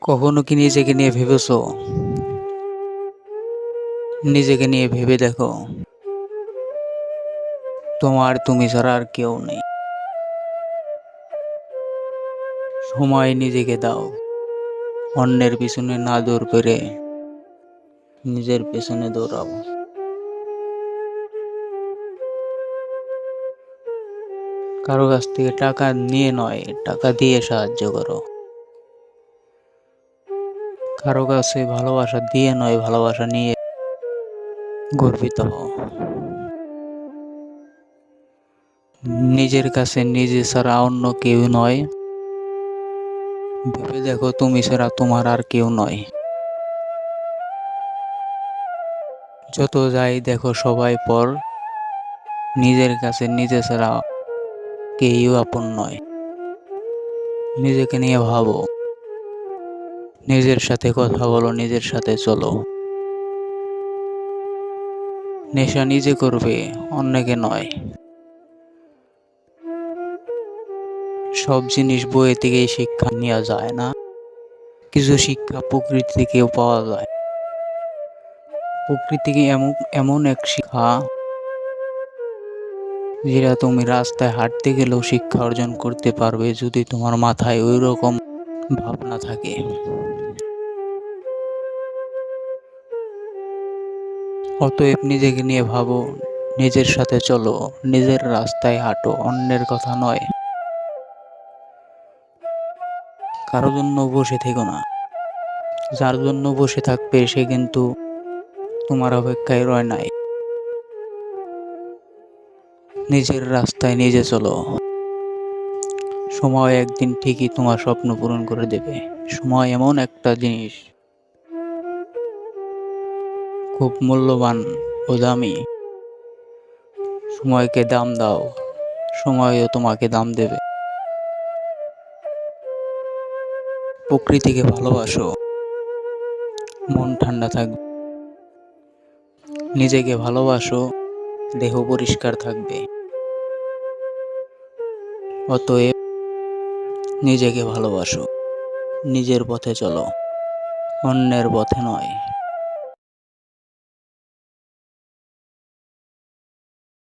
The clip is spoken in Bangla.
কখনো কি নিজেকে নিয়ে ভেবেছো? নিজেকে নিয়ে ভেবে দেখো, তুমি ছাড়া আর কেউ নেই। সময় নিজেকে দাও, অন্যের পিছনে না দৌড় করে নিজের পেছনে দৌড়াও। কারো কাছ থেকে টাকা নিয়ে নয়, টাকা দিয়ে সাহায্য করো। কারো কাছে ভালোবাসা দিয়ে নয়, ভালোবাসা নিয়ে গর্বিত হও। নিজের কাছে নিজে ছাড়া অন্য কেউ নয়। ভেবে দেখো, তুমি ছাড়া তোমার আর কেউ নয়। যত যাই দেখো সবাই পর, নিজের কাছে নিজে ছাড়া কেউ আপন নয়। নিজেকে নিয়ে ভাবো, নিজের সাথে কথা বলো, নিজের সাথে চলো। নেশা নিজে করবে, অন্যকে নয়। সব জিনিস বই থেকেই শিক্ষা নেওয়া যায় না, কিছু শিক্ষা প্রকৃতি থেকেও পাওয়া যায়। প্রকৃতি এমন এমন এক শিক্ষা, যেটা তুমি রাস্তায় হাঁটতে গেলেও শিক্ষা অর্জন করতে পারবে, যদি তোমার মাথায় ওই রকম ভাবনা থাকে। অতএব নিজেকে নিয়ে ভাবো, নিজের সাথে চলো, নিজের রাস্তায় হাঁটো, অন্যের কথা নয়। কারো জন্য বসে থেকো না, যার জন্য বসে থাকবে সে কিন্তু তোমার অপেক্ষায় রয় নাই। নিজের রাস্তায় নিজে চলো, সময় একদিন ঠিকই তোমার স্বপ্ন পূরণ করে দেবে। সময় এমন একটা জিনিস, খুব মূল্যবান ও দামি। সময়কে দাম দাও, সময়ও তোমাকে দাম দেবে। প্রকৃতিকে ভালোবাসো, মন ঠান্ডা থাকবে। নিজেকে ভালোবাসো, দেহ পরিষ্কার থাকবে। অতএব নিজেকে ভালোবাসো, নিজের পথে চলো, অন্যের পথে নয়।